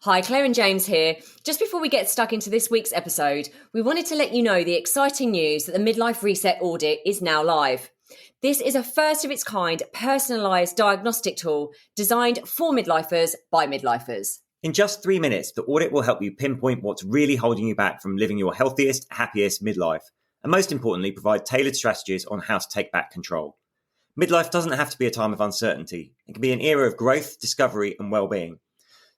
Hi, Claire and James here. Just before we get stuck into this week's episode, we wanted to let you know the exciting news that the Midlife Reset audit is now live. This is a first of its kind personalised diagnostic tool designed for midlifers by midlifers. In just 3 minutes, the audit will help you pinpoint what's really holding you back from living your healthiest, happiest midlife, and most importantly, provide tailored strategies on how to take back control. Midlife doesn't have to be a time of uncertainty. It can be an era of growth, discovery, and well-being.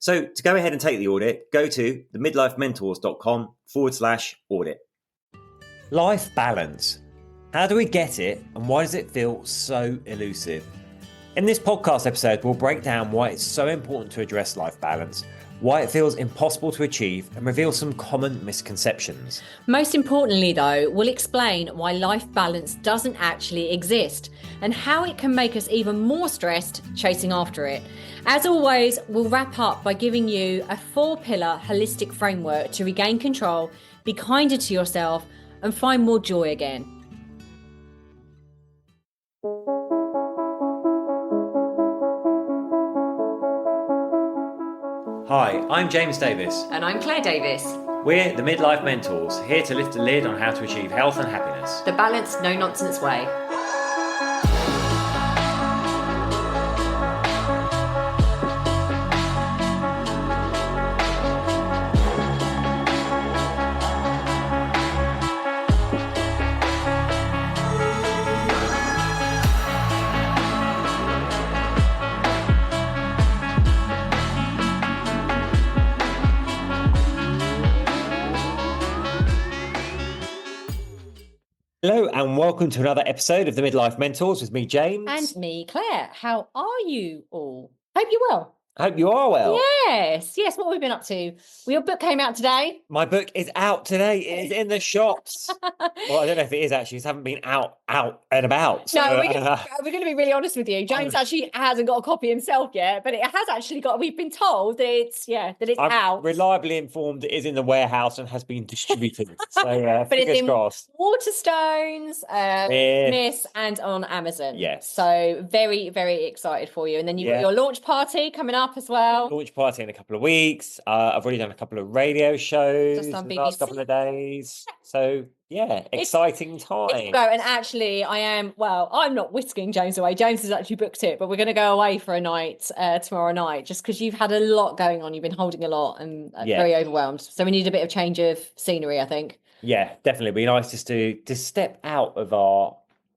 So to go ahead and take the audit, go to themidlifementors.com/audit. Life balance. How do we get it, and why does it feel so elusive? In this podcast episode, we'll break down why it's so important to address life balance, why it feels impossible to achieve, and reveal some common misconceptions. Most importantly, though, we'll explain why life balance doesn't actually exist and how it can make us even more stressed chasing after it. As always, we'll wrap up by giving you a 4-pillar holistic framework to regain control, be kinder to yourself, and find more joy again. Hi, I'm James Davis. And I'm Claire Davis. We're the Midlife Mentors, here to lift the lid on how to achieve health and happiness. The balanced, no-nonsense way. Hello and welcome to another episode of the Midlife Mentors with me, James. And me, Claire. How are you all? Hope you're well. I hope you are well. Yes. What have we been up to? Well, your book came out today. My book is out today. It is in the shops. Well, I don't know if it is actually. It hasn't been out and about. So, no, we're going to be really honest with you. James actually hasn't got a copy himself yet, but it has actually got. We've been told that it's I'm out. Reliably informed it is in the warehouse and has been distributed. So, but fingers it's in crossed. Waterstones, Smith, and on Amazon. Yes. So very, very excited for you. And then you've got your launch party coming up as well. Launch party in a couple of weeks. I've already done a couple of radio shows just on in the BBC. last couple of days. So exciting time. And actually I'm not whisking James away. James has actually booked it, but we're going to go away for a night tomorrow night, just because you've had a lot going on. You've been holding a lot and very overwhelmed. So we need a bit of change of scenery, I think. Yeah, definitely. It'd be nice just to step out of our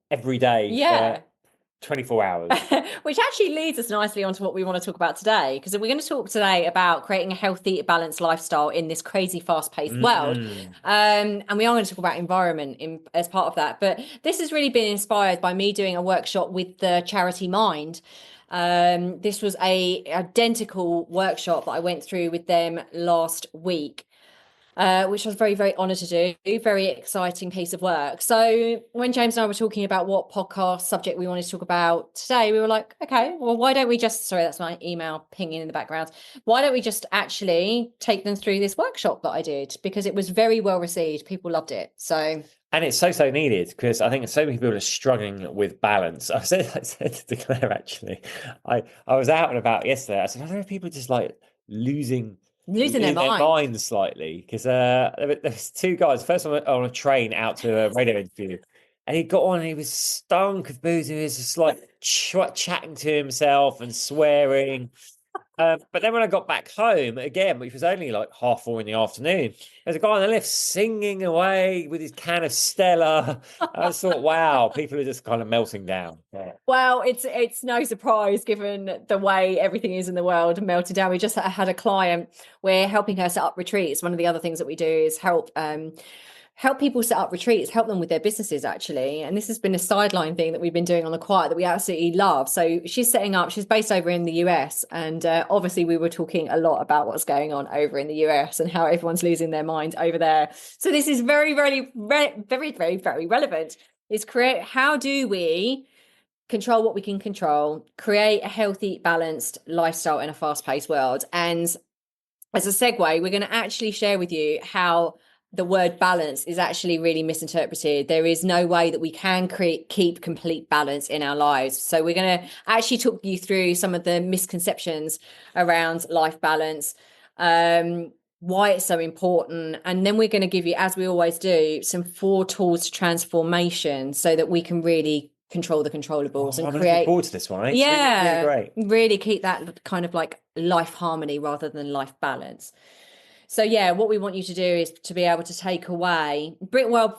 everyday for 24 hours. Which actually leads us nicely onto what we want to talk about today, because we're going to talk today about creating a healthy, balanced lifestyle in this crazy, fast-paced world. And we are going to talk about environment as part of that. But this has really been inspired by me doing a workshop with the charity Mind. This was a identical workshop that I went through with them last week. Which I was very, very honoured to do. Very exciting piece of work. So when James and I were talking about what podcast subject we wanted to talk about today, we were like, okay, well, why don't we just, sorry, that's my email pinging in the background. Why don't we just actually take them through this workshop that I did? Because it was very well received. People loved it. So... And it's so needed, because I think so many people are struggling with balance. I said to Claire, actually, I was out and about yesterday. I said, I don't know if people are just like losing their minds slightly, because there was 2 guys. First one on a train out to a radio interview, and he got on and he was stunk of booze. He was just like chatting to himself and swearing. But then when I got back home again, which was only like 4:30 in the afternoon, there's a guy on the lift singing away with his can of Stella. I just thought, wow, people are just kind of melting down. Yeah. Well, it's no surprise given the way everything is in the world melted down. We just had a client. We're helping her set up retreats. One of the other things that we do is help people set up retreats, help them with their businesses, actually. And this has been a sideline thing that we've been doing on the quiet that we absolutely love. So she's based over in the US. And obviously we were talking a lot about what's going on over in the US and how everyone's losing their mind over there. So this is very, very, very, very, very, very relevant. How do we control what we can control, create a healthy, balanced lifestyle in a fast-paced world? And as a segue, we're going to actually share with you how the word balance is actually really misinterpreted. There is no way that we can keep complete balance in our lives. So we're going to actually talk you through some of the misconceptions around life balance. why it's so important. And then we're going to give you, as we always do, some 4 tools to transformation so that we can really control the controllables and I'm create. looking forward to this one. It's really great. Really keep that kind of like life harmony rather than life balance. So yeah, what we want you to do is to be able to take away,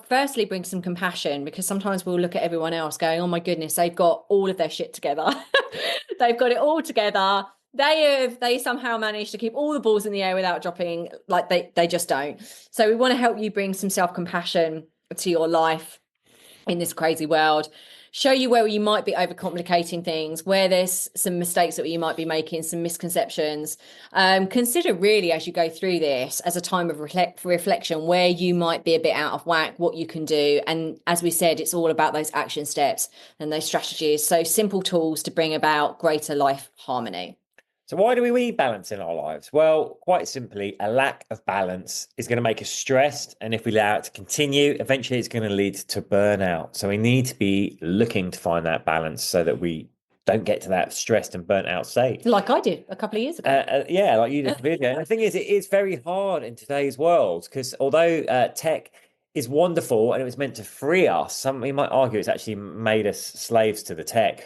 firstly bring some compassion, because sometimes we'll look at everyone else going, oh my goodness, they've got all of their shit together. They've got it all together. They somehow managed to keep all the balls in the air without dropping, like they just don't. So we want to help you bring some self-compassion to your life in this crazy world, show you where you might be overcomplicating things, where there's some mistakes that you might be making, some misconceptions. Consider really, as you go through this, as a time of reflection, where you might be a bit out of whack, what you can do. And as we said, it's all about those action steps and those strategies. So simple tools to bring about greater life harmony. So why do we need balance in our lives? Well, quite simply, a lack of balance is going to make us stressed. And if we allow it to continue, eventually it's going to lead to burnout. So we need to be looking to find that balance so that we don't get to that stressed and burnt out state. Like I did a couple of years ago. Yeah, like you did. And the thing is, it is very hard in today's world because although tech is wonderful and it was meant to free us, some we might argue it's actually made us slaves to the tech.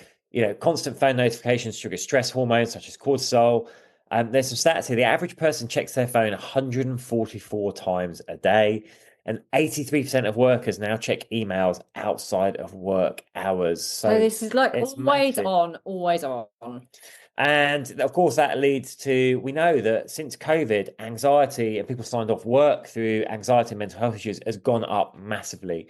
Constant phone notifications trigger stress hormones such as cortisol. There's some stats here. The average person checks their phone 144 times a day, and 83% of workers now check emails outside of work hours. So this is like always on. And of course, that leads to, we know that since COVID, anxiety and people signed off work through anxiety and mental health issues has gone up massively.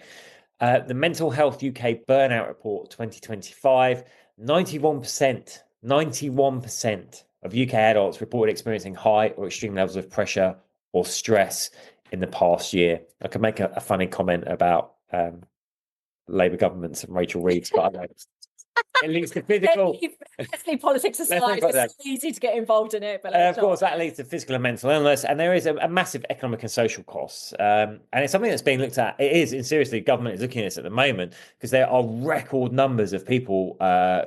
The Mental Health UK Burnout Report 2025, 91% of UK adults reported experiencing high or extreme levels of pressure or stress in the past year. I could make a funny comment about Labour governments and Rachel Reeves, but I don't. It leads to physical. Politics aside, it's so easy to get involved in it. But of course, that leads to physical and mental illness, and there is a massive economic and social costs. And it's something that's being looked at. It is, and seriously, government is looking at this at the moment because there are record numbers of people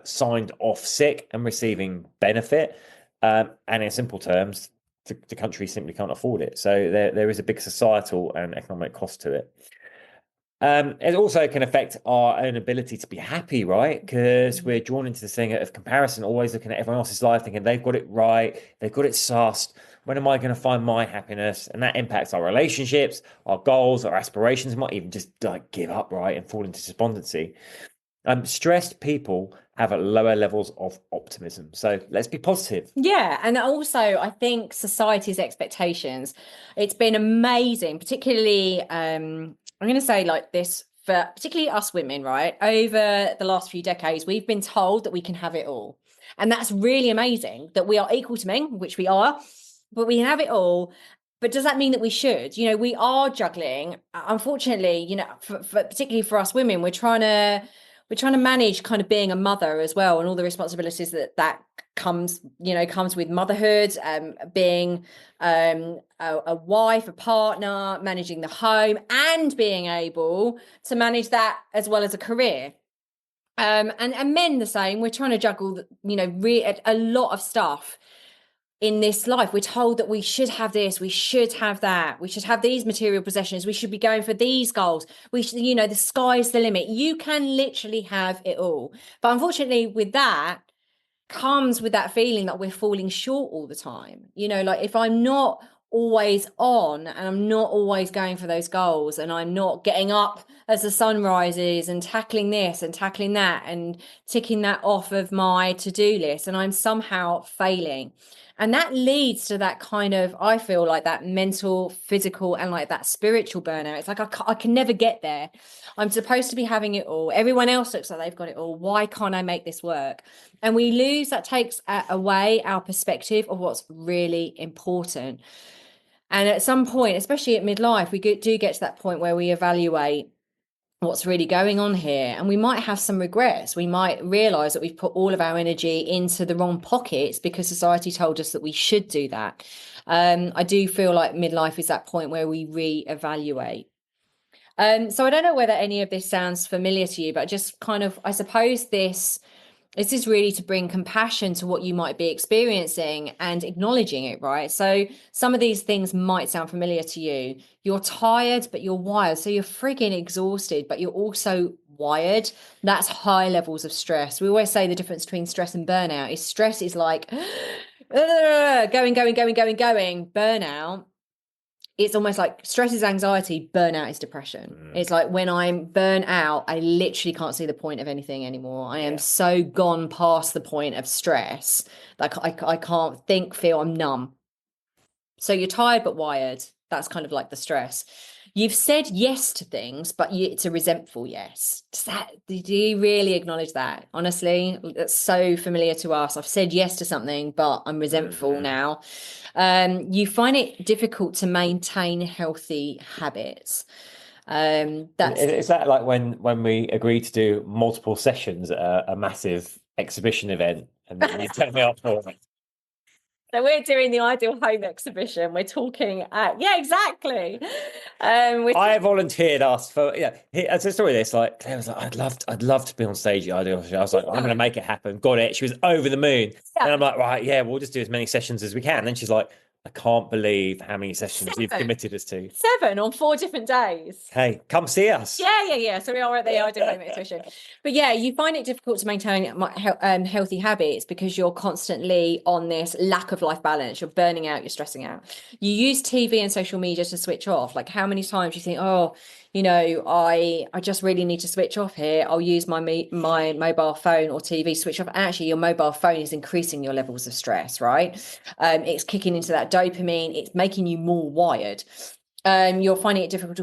signed off sick and receiving benefit. And in simple terms, the country simply can't afford it. So there is a big societal and economic cost to it. It also can affect our own ability to be happy, right? Because we're drawn into this thing of comparison, always looking at everyone else's life, thinking they've got it right, they've got it sussed. When am I going to find my happiness? And that impacts our relationships, our goals, our aspirations. We might even just like give up, right, and fall into despondency. Stressed people have lower levels of optimism. So let's be positive. Yeah. And also, I think society's expectations, it's been amazing, particularly, I'm going to say like this, for particularly us women, right? Over the last few decades, we've been told that we can have it all. And that's really amazing, that we are equal to men, which we are, but we have it all. But does that mean that we should? We are juggling. Unfortunately, particularly for us women, we're trying to manage kind of being a mother as well, and all the responsibilities that comes with motherhood, being a wife, a partner, managing the home, and being able to manage that as well as a career. And men the same. We're trying to juggle, a lot of stuff in this life. We're told that we should have this, we should have that, we should have these material possessions, we should be going for these goals, we should, the sky's the limit. You can literally have it all. But unfortunately, with that comes with that feeling that we're falling short all the time. Like if I'm not always on and I'm not always going for those goals, and I'm not getting up as the sun rises and tackling this and tackling that and ticking that off of my to-do list, and I'm somehow failing. And that leads to that kind of, I feel like that mental, physical, and like that spiritual burnout. It's like, I can never get there. I'm supposed to be having it all. Everyone else looks like they've got it all. Why can't I make this work? And that takes away our perspective of what's really important. And at some point, especially at midlife, we do get to that point where we evaluate what's really going on here, and we might have some regrets. We might realize that we've put all of our energy into the wrong pockets because society told us that we should do that. I do feel like midlife is that point where we reevaluate. So I don't know whether any of this sounds familiar to you, but just kind of, I suppose this This is really to bring compassion to what you might be experiencing and acknowledging it, right? So some of these things might sound familiar to you. You're tired, but you're wired. So you're freaking exhausted, but you're also wired. That's high levels of stress. We always say the difference between stress and burnout is stress is like going, going, going, going, going. Burnout, it's almost like stress is anxiety, burnout is depression. It's like when I'm burnt out, I literally can't see the point of anything anymore. I am so gone past the point of stress. Like I can't think, feel, I'm numb. So you're tired but wired. That's kind of like the stress. You've said yes to things, but it's a resentful yes. Do you really acknowledge that? Honestly, that's so familiar to us. I've said yes to something, but I'm resentful now. You find it difficult to maintain healthy habits. Is that like when we agreed to do multiple sessions at a massive exhibition event and you turned me off for it? So we're doing the Ideal Home exhibition. We're talking, yeah, exactly. I volunteered us for as a story. This like Claire was like, I'd love to be on stage at Ideal. I was like, I'm going to make it happen. Got it. She was over the moon, and I'm like, right, yeah, we'll just do as many sessions as we can. And then she's like, I can't believe how many sessions you've committed us to. 7 on 4 different days. Hey, come see us. Yeah. So we are at the Ideal Home exhibition. But yeah, you find it difficult to maintain healthy habits because you're constantly on this lack of life balance. You're burning out, you're stressing out. You use TV and social media to switch off. Like how many times do you think, oh, I just really need to switch off here. I'll use my mobile phone or TV switch off. Actually, your mobile phone is increasing your levels of stress, right? It's kicking into that dopamine. It's making you more wired. You're finding it difficult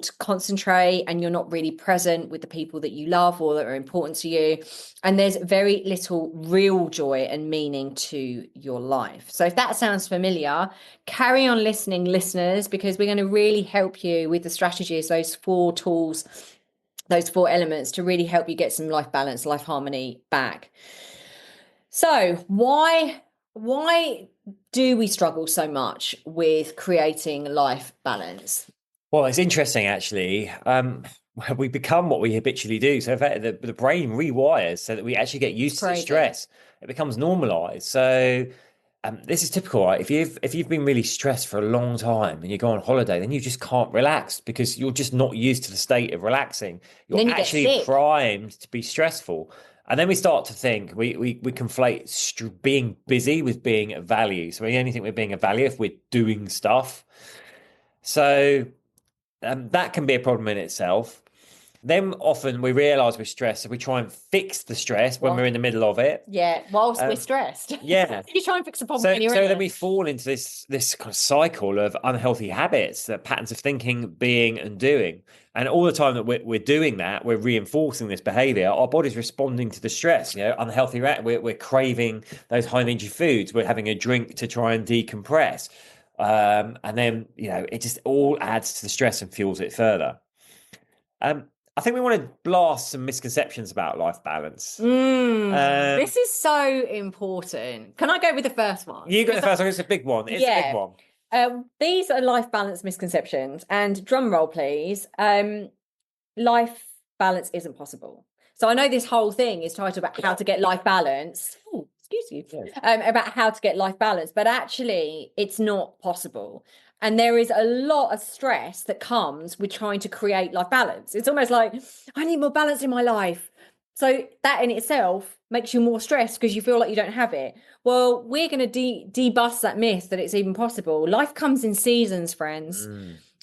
to concentrate, and you're not really present with the people that you love or that are important to you. And there's very little real joy and meaning to your life. So if that sounds familiar, carry on listening, listeners, because we're going to really help you with the strategies, those 4 tools, those 4 elements to really help you get some life balance, life harmony back. So why do we struggle so much with creating life balance? Well, it's interesting actually. We become what we habitually do. So in fact, the brain rewires so that we actually get used to the stress. It becomes normalized. So this is typical, right? If you've been really stressed for a long time and you go on holiday, then you just can't relax because you're just not used to the state of relaxing. You're actually primed to be stressful. And then we start to think we conflate being busy with being of value. So we only think we're being of value if we're doing stuff. So that can be a problem in itself. Then often we realize we're stressed, so we try and fix the stress when we're in the middle of it. Yeah, whilst we're stressed. Yeah, you try and fix the problem. So then we fall into this kind of cycle of unhealthy habits, patterns of thinking, being, and doing. And all the time that we're doing that, we're reinforcing this behavior. Our body's responding to the stress. Unhealthy. We're craving those high energy foods. We're having a drink to try and decompress. And then it just all adds to the stress and fuels it further. I think we want to blast some misconceptions about life balance. This is so important. Can I go with the first one? You go the first one. It's a big one. It's a big one. These are life balance misconceptions. And drum roll, please. Life balance isn't possible. So I know this whole thing is titled about how to get life balance. Oh, excuse you. About how to get life balance. But actually, it's not possible. And there is a lot of stress that comes with trying to create life balance. It's almost like, I need more balance in my life. So that in itself makes you more stressed because you feel like you don't have it. Well, we're going to debust that myth that it's even possible. Life comes in seasons, friends.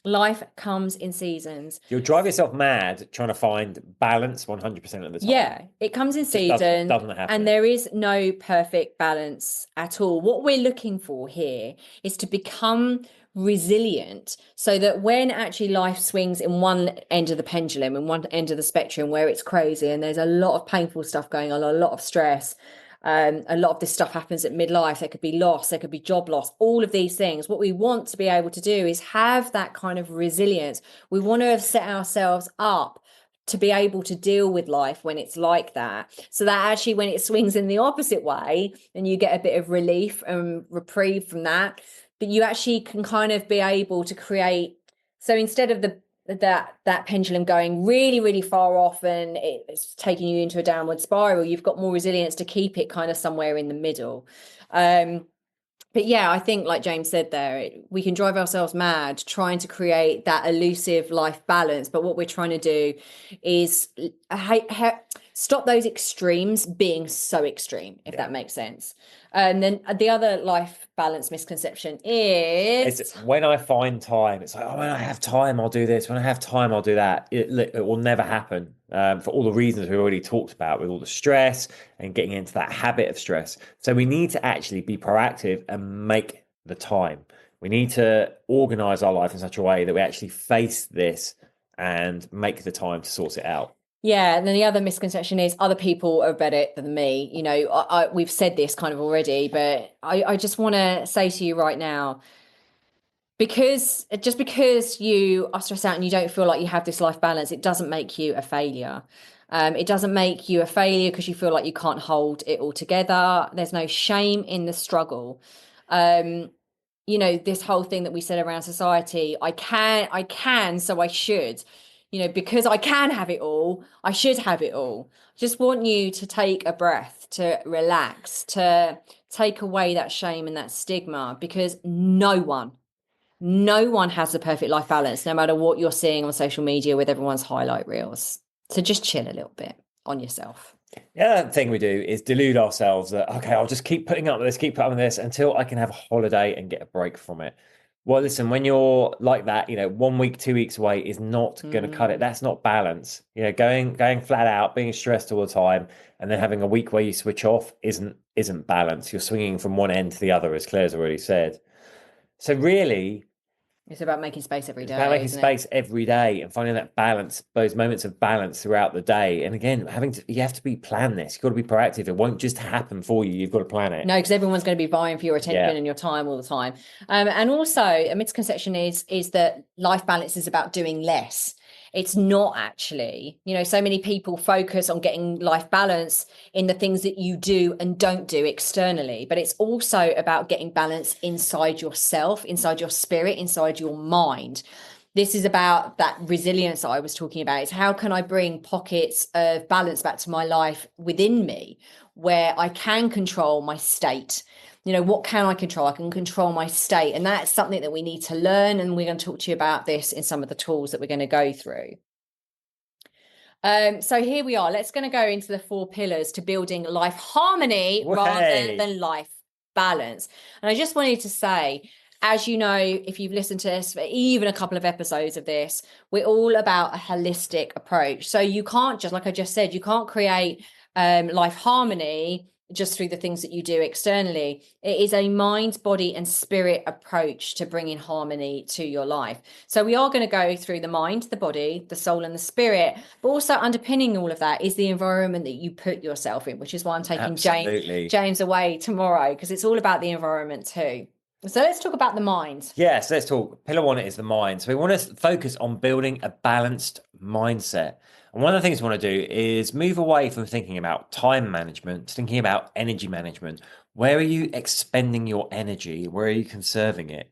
Life comes in seasons. You'll drive yourself mad trying to find balance 100% of the time. Yeah, it comes in seasons. Doesn't happen. And there is no perfect balance at all. What we're looking for here is to become resilient so that when actually life swings in one end of the pendulum, in one end of the spectrum where it's crazy and there's a lot of painful stuff going on, a lot of stress, a lot of this stuff happens at midlife. There could be loss, there could be job loss, all of these things. What we want to be able to do is have that kind of resilience. We want to have set ourselves up to be able to deal with life when it's like that, so that actually when it swings in the opposite way and you get a bit of relief and reprieve from that, that you actually can kind of be able to create. So instead of the that pendulum going really, really far off and it's taking you into a downward spiral, you've got more resilience to keep it kind of somewhere in the middle. But yeah, I think like James said there, we can drive ourselves mad trying to create that elusive life balance. But what we're trying to do is stop those extremes being so extreme, if that makes sense. And then the other life balance misconception is It's when I find time, it's like, oh, when I have time, I'll do this. When I have time, I'll do that. It will never happen for all the reasons we've already talked about with all the stress and getting into that habit of stress. So we need to actually be proactive and make the time. We need to organize our life in such a way that we actually face this and make the time to sort it out. Yeah, and then the other misconception is other people are better than me. You know, we've said this kind of already, but I just want to say to you right now, because you are stressed out and you don't feel like you have this life balance, it doesn't make you a failure. It doesn't make you a failure because you feel like you can't hold it all together. There's no shame in the struggle. You know, this whole thing that we said around society, I can, so I should. You know, because I can have it all, I should have it all. Just want you to take a breath, to relax, to take away that shame and that stigma, because no one has the perfect life balance, no matter what you're seeing on social media with everyone's highlight reels. So just chill a little bit on yourself. The other thing we do is delude ourselves that, okay, I'll just keep putting up with this, keep putting up with this until I can have a holiday and get a break from it. Well, listen, when you're like that, 1 week, 2 weeks away is not going to cut it. That's not balance. Going flat out, being stressed all the time, and then having a week where you switch off isn't balance. You're swinging from one end to the other, as Claire's already said. So really, it's about making space every it's day. about making space every day and finding that balance, those moments of balance throughout the day. And again, you have to plan this. You've got to be proactive. It won't just happen for you. You've got to plan it. No, because everyone's going to be vying for your attention and your time all the time. And also, a misconception is that life balance is about doing less. It's not actually. You know, so many people focus on getting life balance in the things that you do and don't do externally, but it's also about getting balance inside yourself, inside your spirit, inside your mind. This is about that resilience that I was talking about. Is how can I bring pockets of balance back to my life within me where I can control my state? You know, what can I control? I can control my state. And that's something that we need to learn. And we're going to talk to you about this in some of the tools that we're going to go through. So here we are. Let's going to go into the 4 pillars to building life harmony rather than life balance. And I just wanted to say, as you know, if you've listened to this for even a couple of episodes of this, we're all about a holistic approach. So you can't just, like I just said, you can't create life harmony just through the things that you do externally. It is a mind, body, and spirit approach to bringing harmony to your life. So we are going to go through the mind, the body, the soul, and the spirit, but also underpinning all of that is the environment that you put yourself in, which is why I'm taking James away tomorrow, because it's all about the environment too. So let's talk about the mind. Yes, let's talk. Pillar 1 is the mind. So we want to focus on building a balanced mindset. And one of the things we want to do is move away from thinking about time management, thinking about energy management. Where are you expending your energy? Where are you conserving it?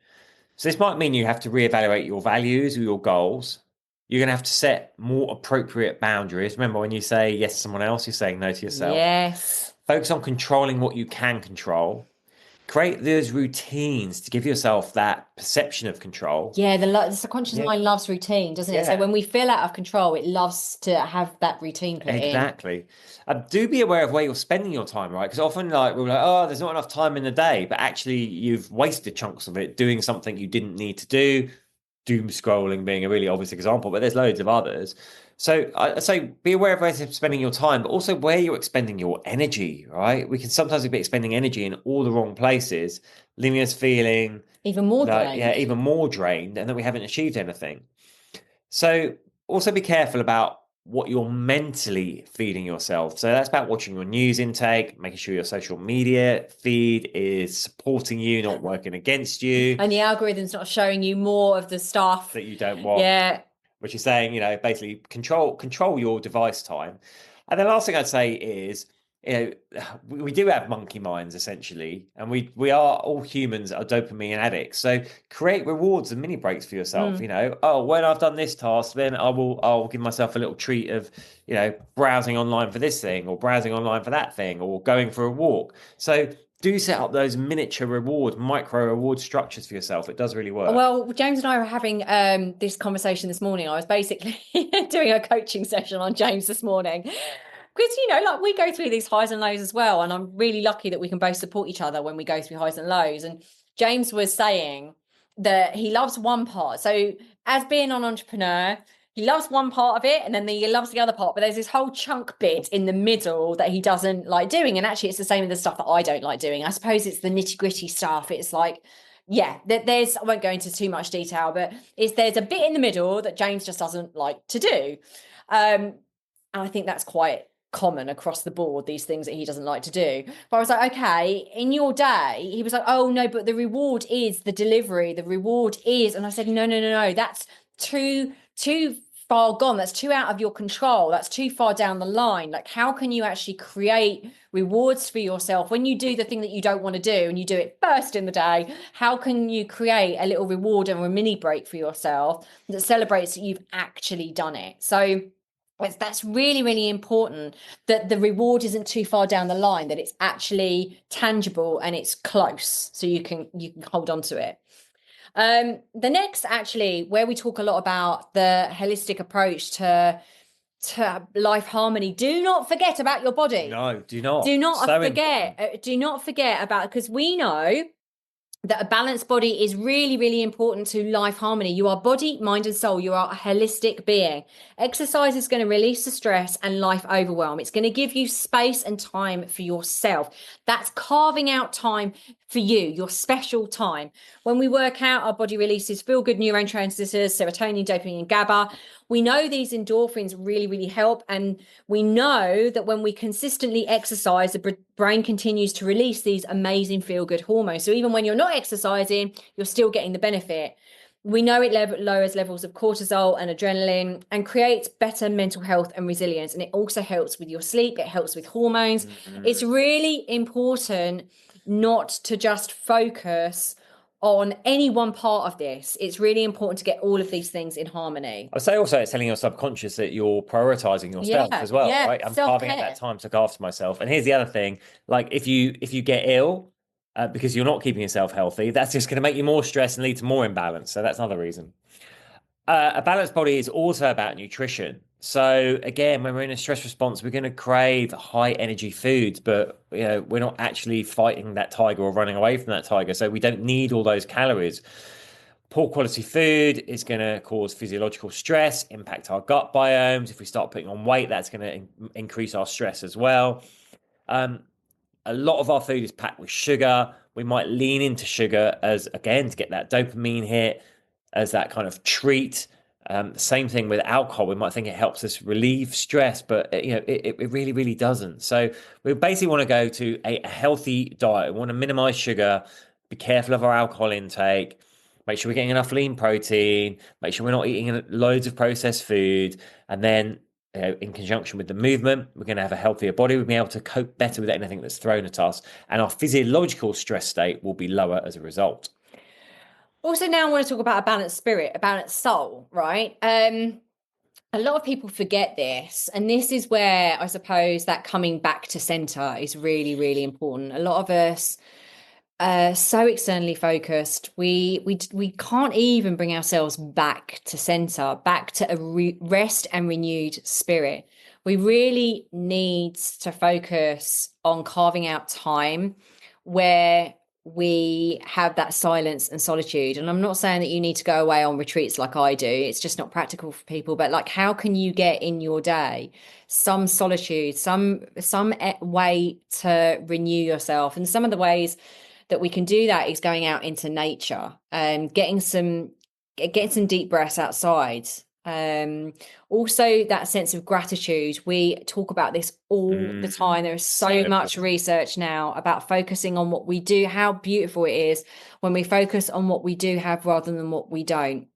So this might mean you have to reevaluate your values or your goals. You're going to have to set more appropriate boundaries. Remember, when you say yes to someone else, you're saying no to yourself. Yes. Focus on controlling what you can control. Create those routines to give yourself that perception of control. Yeah, the subconscious mind loves routine, doesn't it? So when we feel out of control, it loves to have that routine put in. Exactly. Do be aware of where you're spending your time, right? Because often we're like, oh, there's not enough time in the day, but actually you've wasted chunks of it doing something you didn't need to do. Doom scrolling being a really obvious example, but there's loads of others. So I say be aware of where you're spending your time, but also where you're expending your energy, right? We can sometimes be expending energy in all the wrong places, leaving us feeling even more drained. Yeah, even more drained, and that we haven't achieved anything. So also be careful about what you're mentally feeding yourself. So that's about watching your news intake, making sure your social media feed is supporting you, not working against you. And the algorithm's not showing you more of the stuff that you don't want. Yeah. Which is saying, basically control your device time. And the last thing I'd say is you know, we do have monkey minds essentially, and we are all humans are dopamine addicts. So create rewards and mini breaks for yourself. Mm. You know, oh, when I've done this task, then I'll give myself a little treat of, you know, browsing online for this thing, or browsing online for that thing, or going for a walk. So do set up those miniature reward, micro reward structures for yourself. It does really work. Well, James and I were having this conversation this morning. I was basically doing a coaching session on James this morning. Because, you know, like we go through these highs and lows as well. And I'm really lucky that we can both support each other when we go through highs and lows. And James was saying that he loves one part. So, as being an entrepreneur, he loves one part of it and then he loves the other part. But there's this whole chunk bit in the middle that he doesn't like doing. And actually, it's the same with the stuff that I don't like doing. I suppose it's the nitty gritty stuff. It's like, yeah, there's, I won't go into too much detail, but there's a bit in the middle that James just doesn't like to do. And I think that's quite common across the board, these things that he doesn't like to do. But I was like, okay, in your day, he was like, oh no, but the reward is the delivery, the reward is, and I said, no, that's too far gone, that's too out of your control, that's too far down the line. Like, how can you actually create rewards for yourself when you do the thing that you don't want to do and you do it first in the day? How can you create a little reward and a mini break for yourself that celebrates that you've actually done it? So that's really, really important, that the reward isn't too far down the line, that it's actually tangible and it's close, so you can hold on to it. The next, actually, where we talk a lot about the holistic approach to life harmony. Do not forget about your body. No, do not. Do not So forget. Do not forget about, because we know that a balanced body is really, really important to life harmony. You are body, mind, and soul. You are a holistic being. Exercise is going to release the stress and life overwhelm. It's going to give you space and time for yourself. That's carving out time for you, your special time. When we work out, our body releases feel-good neurotransmitters, serotonin, dopamine, and GABA. We know these endorphins really, really help. And we know that when we consistently exercise, the brain continues to release these amazing feel-good hormones. So even when you're not exercising, you're still getting the benefit. We know it lowers levels of cortisol and adrenaline and creates better mental health and resilience. And it also helps with your sleep. It helps with hormones. It's really important not to just focus on any one part of this. It's really important to get all of these things in harmony. I'd say also it's telling your subconscious that you're prioritizing yourself as well, right? I'm carving out that time to look after myself. And here's the other thing: like if you get ill because you're not keeping yourself healthy, that's just going to make you more stressed and lead to more imbalance. So that's another reason. A balanced body is also about nutrition. So again, when we're in a stress response, we're going to crave high energy foods, but you know, we're not actually fighting that tiger or running away from that tiger. So we don't need all those calories. Poor quality food is going to cause physiological stress, impact our gut biomes. If we start putting on weight, that's going to increase our stress as well. A lot of our food is packed with sugar. We might lean into sugar as, again, to get that dopamine hit, as that kind of treat. Same thing with alcohol. We might think it helps us relieve stress, but you know, it really, really doesn't. So we basically want to go to a healthy diet. We want to minimize sugar, be careful of our alcohol intake, make sure we're getting enough lean protein, make sure we're not eating loads of processed food, and then in conjunction with the movement, we're going to have a healthier body. We'll be able to cope better with anything that's thrown at us, and our physiological stress state will be lower as a result. Also, now I want to talk about a balanced spirit, a balanced soul, right? A lot of people forget this, and this is where I suppose that coming back to center is really, really important. A lot of us so externally focused, we can't even bring ourselves back to center, back to a rest and renewed spirit. We really need to focus on carving out time where we have that silence and solitude. And I'm not saying that you need to go away on retreats like I do. It's just not practical for people. But like, how can you get in your day some solitude, some way to renew yourself? And some of the ways that we can do that is going out into nature and getting some deep breaths outside. Also that sense of gratitude. We talk about this all the time. There is so much research now about focusing on what we do, how beautiful it is when we focus on what we do have rather than what we don't.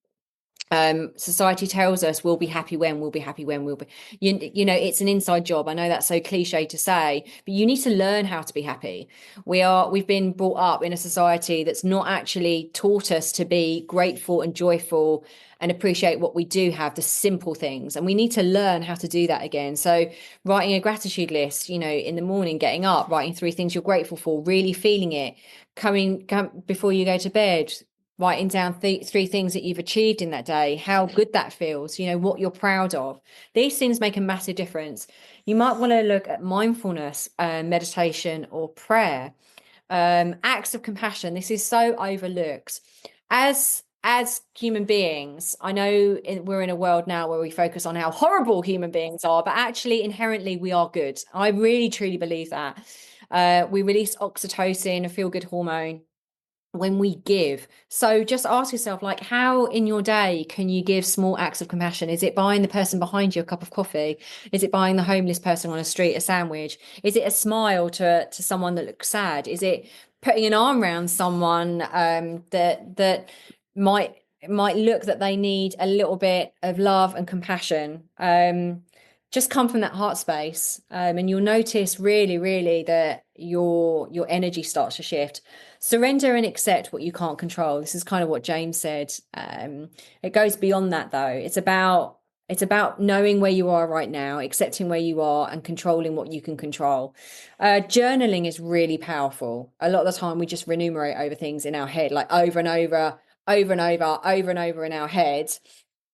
Society tells us we'll be happy when, we'll be happy when, we'll be, you know, it's an inside job. I know that's so cliche to say, but you need to learn how to be happy. We've been brought up in a society that's not actually taught us to be grateful and joyful and appreciate what we do have, the simple things. And we need to learn how to do that again. So writing a gratitude list, you know, in the morning, getting up, writing 3 things you're grateful for, really feeling it, coming before you go to bed, writing down 3 things that you've achieved in that day, how good that feels, you know, what you're proud of. These things make a massive difference. You might want to look at mindfulness, meditation, or prayer. Acts of compassion. This is so overlooked. As human beings, I know we're in a world now where we focus on how horrible human beings are, but actually inherently we are good. I really truly believe that. We release oxytocin, a feel-good hormone, when we give. So just ask yourself, like, how in your day can you give small acts of compassion? Is it buying the person behind you a cup of coffee? Is it buying the homeless person on a street a sandwich? Is it a smile to someone that looks sad? Is it putting an arm around someone that might look that they need a little bit of love and compassion? Just come from that heart space, and you'll notice really that your energy starts to shift. Surrender and accept what you can't control. This is kind of what James said. It goes beyond that, though. It's about knowing where you are right now, accepting where you are, and controlling what you can control. Journaling is really powerful. A lot of the time we just remunerate over things in our head, like over and over in our head.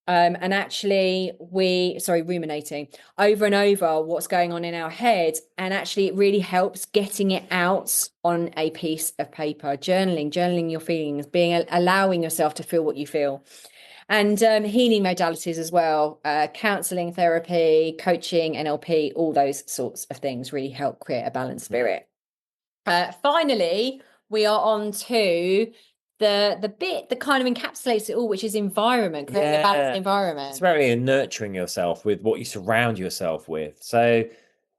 And actually ruminating over and over what's going on in our head. And actually it really helps getting it out on a piece of paper. Journaling your feelings, allowing yourself to feel what you feel. And healing modalities as well, counseling, therapy, coaching, NLP, all those sorts of things really help create a balanced spirit. Finally, we are on to the bit that kind of encapsulates it all, which is environment, creating a balanced environment. It's very nurturing yourself with what you surround yourself with. So,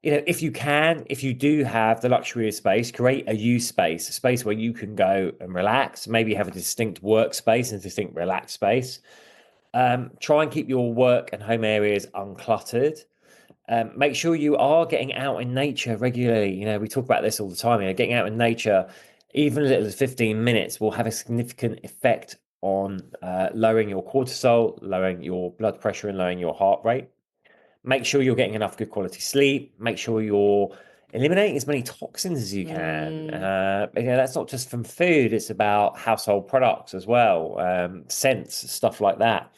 you know, if you do have the luxury of space, create a you space, a space where you can go and relax. Maybe have a distinct workspace and a distinct relaxed space. Try and keep your work and home areas uncluttered. Make sure you are getting out in nature regularly. You know, we talk about this all the time. You know, getting out in nature, even as little as 15 minutes, will have a significant effect on lowering your cortisol, lowering your blood pressure, and lowering your heart rate. Make sure you're getting enough good quality sleep. Make sure you're eliminating as many toxins as you can. You know, that's not just from food, it's about household products as well, scents, stuff like that.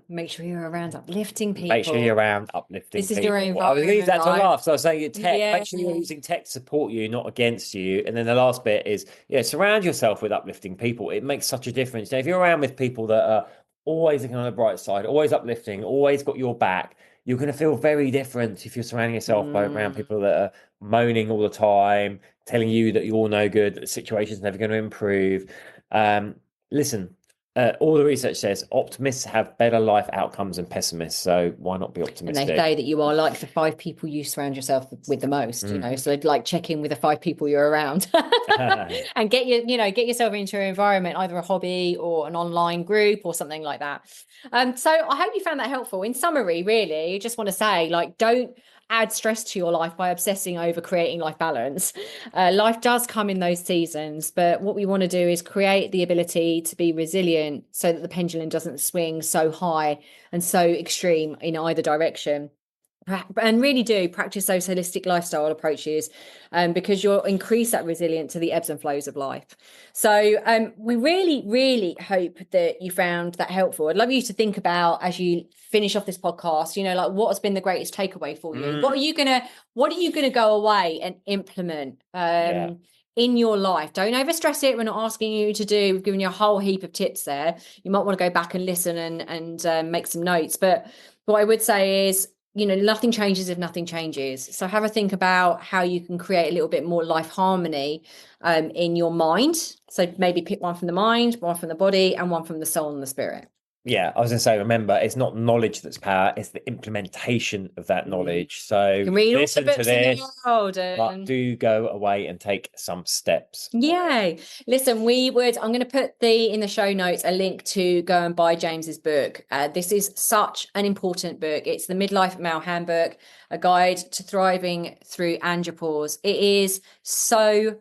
Make sure you're around uplifting people. Make sure you're around uplifting This is people. your environment, I was going to use that to right? laugh. So I was saying tech, Yeah. make sure you're using tech to support you, not against you. And then the last bit is, surround yourself with uplifting people. It makes such a difference. Now, if you're around with people that are always looking on the bright side, always uplifting, always got your back, you're going to feel very different if you're surrounding yourself around people that are moaning all the time, telling you that you're no good, that the situation's never going to improve. Listen, all the research says optimists have better life outcomes than pessimists. So why not be optimistic? And they say that you are like the 5 people you surround yourself with the most, you know, so like check in with the 5 people you're around and get yourself into an environment, either a hobby or an online group or something like that. So I hope you found that helpful. In summary, really, I just want to say, like, don't add stress to your life by obsessing over creating life balance. Life does come in those seasons, but what we want to do is create the ability to be resilient so that the pendulum doesn't swing so high and so extreme in either direction. And really do practice those holistic lifestyle approaches, because you'll increase that resilience to the ebbs and flows of life. So we really hope that you found that helpful. I'd love you to think about, as you finish off this podcast, you know, like, what has been the greatest takeaway for you? What are you gonna go away and implement in your life? Don't overstress it. We're not asking you to do, we've given you a whole heap of tips there. You might want to go back and listen and make some notes. But what I would say is, you know, nothing changes if nothing changes. So have a think about how you can create a little bit more life harmony in your mind. So maybe pick one from the mind, one from the body, and one from the soul and the spirit. Yeah, I was going to say, remember, it's not knowledge that's power, it's the implementation of that knowledge. So You can read all the listen to books in the this, world but do go away and take some steps. Yay. Listen, I'm going to put in the show notes a link to go and buy James's book. This is such an important book. It's the Midlife Male Handbook, a guide to thriving through andropause. It is so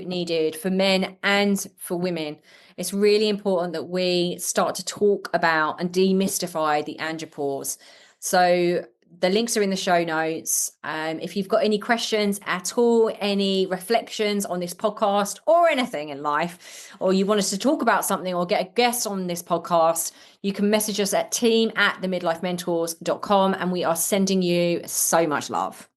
needed for men and for women. It's really important that we start to talk about and demystify the andropause. So the links are in the show notes. If you've got any questions at all, any reflections on this podcast or anything in life, or you want us to talk about something or get a guest on this podcast, you can message us at team@themidlifementors.com, and we are sending you so much love.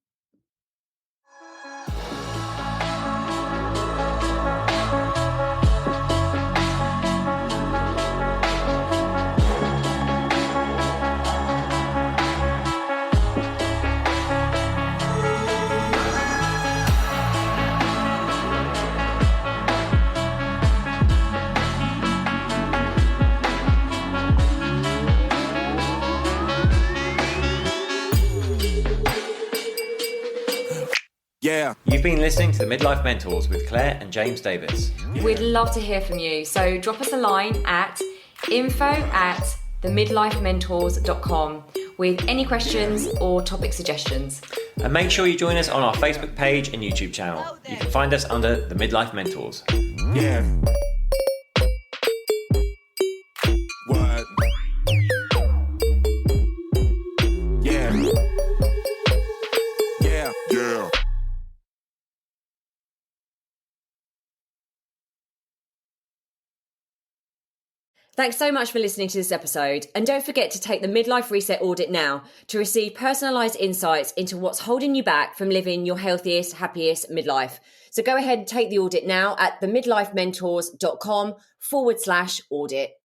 Yeah. You've been listening to the Midlife Mentors with Claire and James Davis. We'd love to hear from you. So drop us a line at info@themidlifementors.com with any questions or topic suggestions. And make sure you join us on our Facebook page and YouTube channel. You can find us under the Midlife Mentors. Yeah. What? Yeah. Yeah. Yeah. Thanks so much for listening to this episode. And don't forget to take the Midlife Reset Audit now to receive personalised insights into what's holding you back from living your healthiest, happiest midlife. So go ahead and take the audit now at themidlifementors.com/audit.